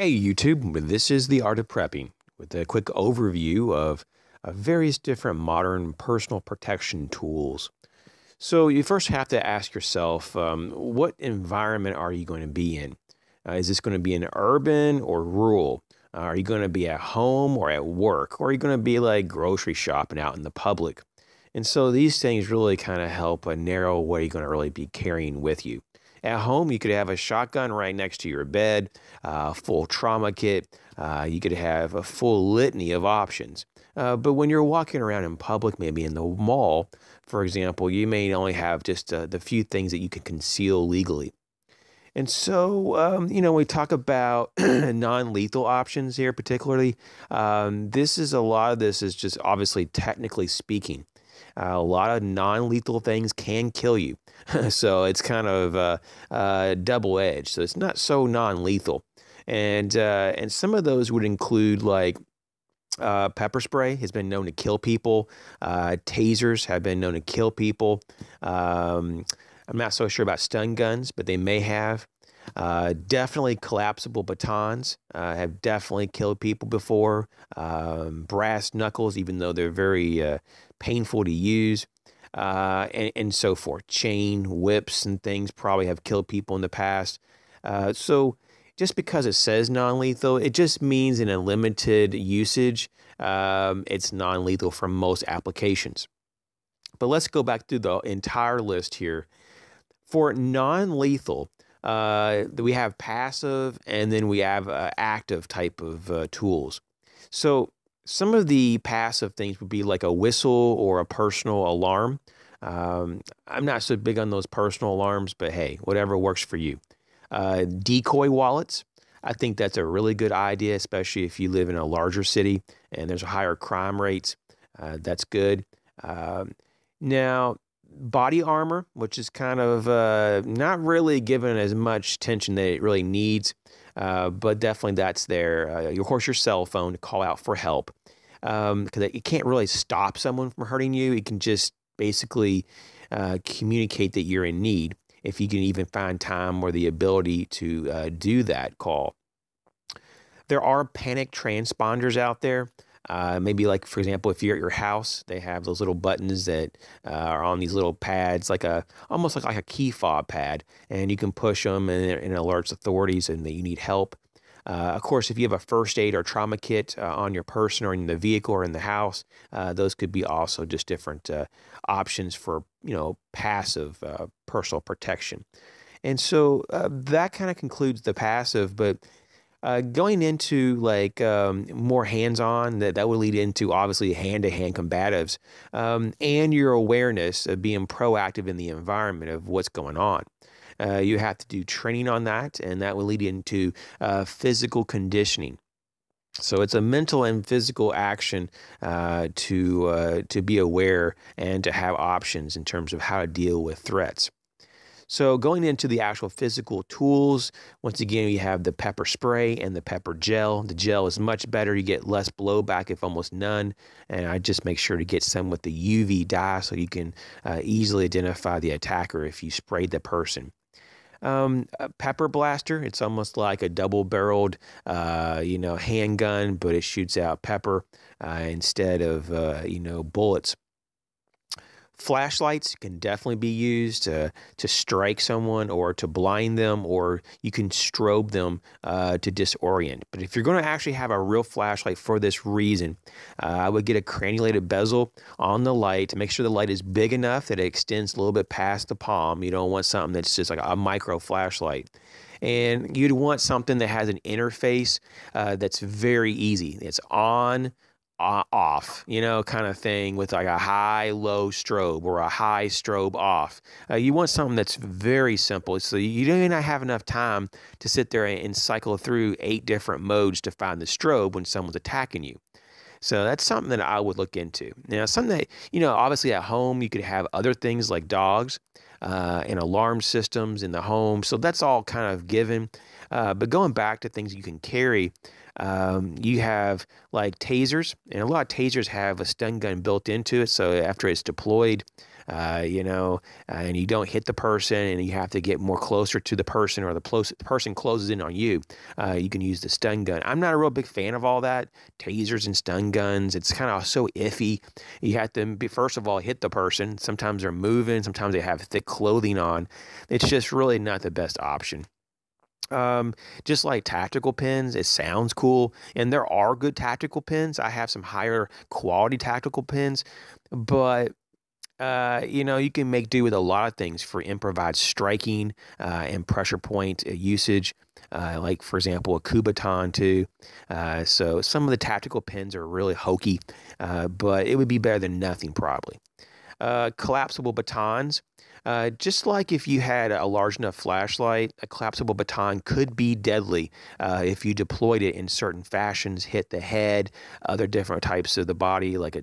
Hey YouTube, this is the Art of Prepping with a quick overview of various different modern personal protection tools. So you first have to ask yourself, what environment are you going to be in? Is this going to be an urban or rural? Are you going to be at home or at work? Or are you going to be like grocery shopping out in the public? And so these things really kind of help narrow what you're going to really be carrying with you. At home, you could have a shotgun right next to your bed, full trauma kit. You could have a full litany of options. But when you're walking around in public, maybe in the mall, for example, you may only have just the few things that you can conceal legally. And so, we talk about non-lethal options here, particularly. A lot of this is just obviously technically speaking. A lot of non-lethal things can kill you. So it's kind of double-edged. So it's not so non-lethal. And some of those would include like pepper spray has been known to kill people. Tasers have been known to kill people. I'm not so sure about stun guns, but they may have. Definitely collapsible batons have definitely killed people before. Brass knuckles, even though they're very painful to use, and so forth. Chain whips and things probably have killed people in the past. So just because it says non-lethal, it just means in a limited usage, it's non-lethal for most applications. But let's go back through the entire list here. For non-lethal, we have passive and then we have active type of tools. So some of the passive things would be like a whistle or a personal alarm. I'm not so big on those personal alarms, but hey, whatever works for you. Decoy wallets. I think that's a really good idea, especially if you live in a larger city and there's higher crime rates. That's good. Now, body armor, which is kind of not really given as much attention that it really needs, but definitely that's there. Of course, your cell phone to call out for help, because it can't really stop someone from hurting you. It can just basically communicate that you're in need, if you can even find time or the ability to do that call. There are panic transponders out there. Maybe like, for example, if you're at your house, they have those little buttons that are on these little pads, like almost like a key fob pad, and you can push them and it alerts authorities and that you need help. Of course, if you have a first aid or trauma kit on your person or in the vehicle or in the house, those could be also just different options for, passive personal protection. And so that kind of concludes the passive, but going into like more hands-on, that would lead into obviously hand-to-hand combatives, and your awareness of being proactive in the environment of what's going on. You have to do training on that, and that will lead into physical conditioning. So it's a mental and physical action to be aware and to have options in terms of how to deal with threats. So going into the actual physical tools, once again, you have the pepper spray and the pepper gel. The gel is much better. You get less blowback, if almost none. And I just make sure to get some with the UV dye so you can easily identify the attacker if you sprayed the person. A pepper blaster, it's almost like a double-barreled, handgun, but it shoots out pepper instead of, bullets. Flashlights can definitely be used to strike someone or to blind them, or you can strobe them to disorient. But if you're going to actually have a real flashlight for this reason, I would get a cannulated bezel on the light to make sure the light is big enough that it extends a little bit past the palm. You don't want something that's just like a micro flashlight. And you'd want something that has an interface that's very easy. It's on, off, kind of thing, with like a high-low strobe or a high strobe off. You want something that's very simple, so you do not have enough time to sit there and cycle through 8 different modes to find the strobe when someone's attacking you. So that's something that I would look into. Now, something that, obviously at home, you could have other things like dogs and alarm systems in the home. So that's all kind of given. But going back to things you can carry, you have like tasers, and a lot of tasers have a stun gun built into it. So after it's deployed, and you don't hit the person and you have to get more closer to the person, or the person closes in on you, you can use the stun gun. I'm not a real big fan of all that. Tasers and stun guns, it's kind of so iffy. You have to, first of all, hit the person. Sometimes they're moving, sometimes they have thick clothing on. It's just really not the best option. Just like tactical pins, it sounds cool, and there are good tactical pins. I have some higher quality tactical pins, but you can make do with a lot of things for improvised striking and pressure point usage, like, for example, a Kubaton too. So some of the tactical pins are really hokey, but it would be better than nothing probably. Collapsible batons. Just like if you had a large enough flashlight, a collapsible baton could be deadly if you deployed it in certain fashions, hit the head, other different types of the body, like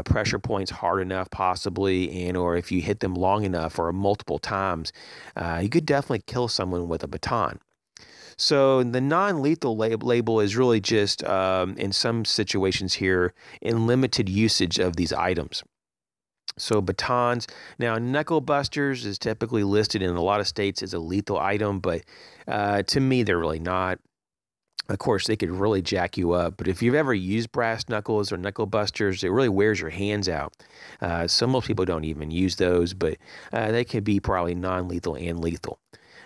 pressure points hard enough possibly, and or if you hit them long enough or multiple times, you could definitely kill someone with a baton. So the non-lethal label is really just, in some situations here, in limited usage of these items. So batons. Now, knuckle busters is typically listed in a lot of states as a lethal item, but to me, they're really not. Of course, they could really jack you up, but if you've ever used brass knuckles or knuckle busters, it really wears your hands out. So most people don't even use those, but they could be probably non-lethal and lethal.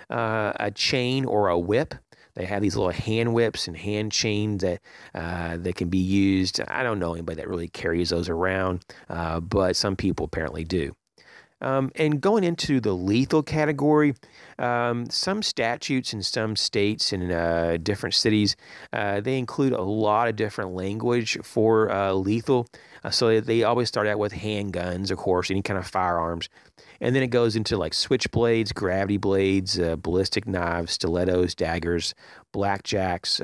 A chain or a whip. They have these little hand whips and hand chains that can be used. I don't know anybody that really carries those around, but some people apparently do. And going into the lethal category, some statutes in some states and different cities, they include a lot of different language for lethal. So they always start out with handguns, of course, any kind of firearms. And then it goes into like switchblades, gravity blades, ballistic knives, stilettos, daggers, blackjacks,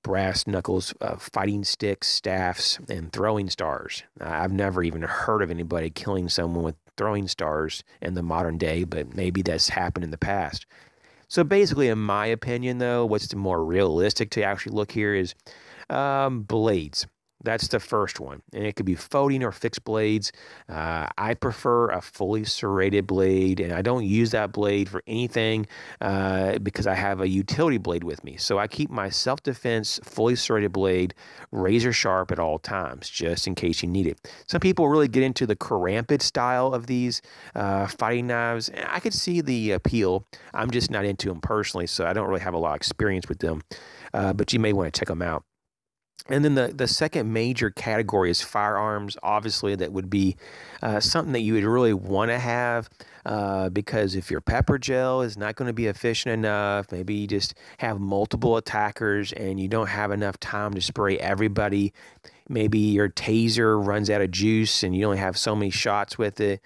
brass knuckles, fighting sticks, staffs, and throwing stars. I've never even heard of anybody killing someone with throwing stars in the modern day, but maybe that's happened in the past. So basically, in my opinion, though, what's more realistic to actually look here is blades. That's the first one, and it could be floating or fixed blades. I prefer a fully serrated blade, and I don't use that blade for anything because I have a utility blade with me. So I keep my self-defense fully serrated blade razor sharp at all times, just in case you need it. Some people really get into the caramped style of these fighting knives, and I could see the appeal. I'm just not into them personally, so I don't really have a lot of experience with them, but you may want to check them out. And then the second major category is firearms. Obviously, that would be something that you would really want to have because if your pepper gel is not going to be efficient enough, maybe you just have multiple attackers and you don't have enough time to spray everybody. Maybe your taser runs out of juice and you only have so many shots with it.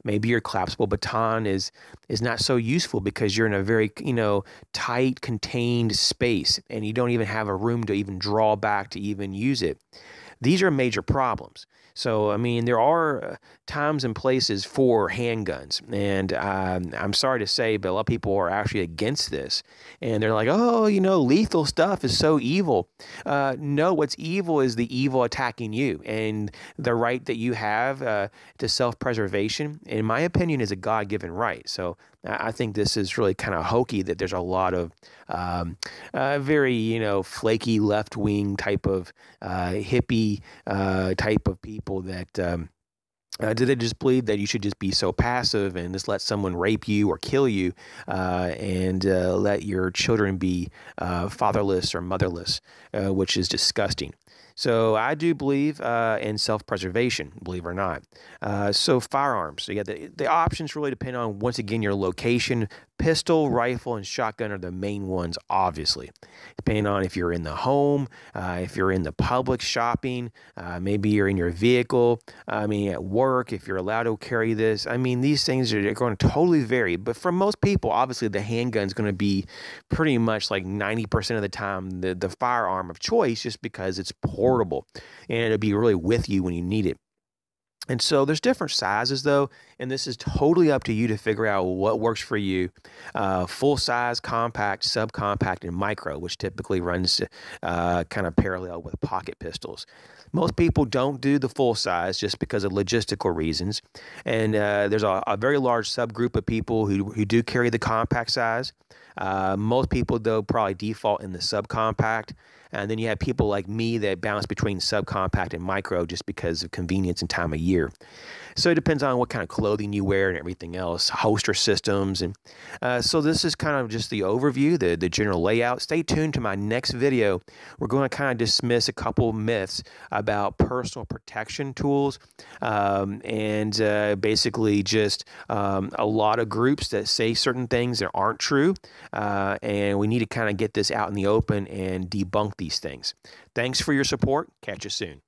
Maybe your collapsible baton is not so useful because you're in a very, tight, contained space and you don't even have a room to even draw back to even use it. These are major problems. So, I mean, there are times and places for handguns, and I'm sorry to say, but a lot of people are actually against this, and they're like, oh, lethal stuff is so evil. No, what's evil is the evil attacking you, and the right that you have to self-preservation, in my opinion, is a God-given right. So I think this is really kind of hokey that there's a lot of very, flaky left-wing type of hippie type of people that do they just believe that you should just be so passive and just let someone rape you or kill you and let your children be fatherless or motherless, which is disgusting. So I do believe in self-preservation, believe it or not. So firearms. So the options really depend on, once again, your location. Pistol, rifle, and shotgun are the main ones, obviously. Depending on if you're in the home, if you're in the public shopping, maybe you're in your vehicle, at work, if you're allowed to carry this. These things are going to totally vary. But for most people, obviously, the handgun is going to be pretty much like 90% of the time the firearm of choice, just because it's portable and it'll be really with you when you need it. And so there's different sizes though, and this is totally up to you to figure out what works for you. Full size, compact, subcompact, and micro, which typically runs kind of parallel with pocket pistols. Most people don't do the full size just because of logistical reasons. And there's a very large subgroup of people who do carry the compact size. Most people, though, probably default in the subcompact. And then you have people like me that bounce between subcompact and micro just because of convenience and time of year. So it depends on what kind of clothing you wear and everything else, holster systems. And so this is kind of just the overview, the general layout. Stay tuned to my next video. We're going to kind of dismiss a couple myths about personal protection tools and basically just a lot of groups that say certain things that aren't true. And we need to kind of get this out in the open and debunk these things. Thanks for your support. Catch you soon.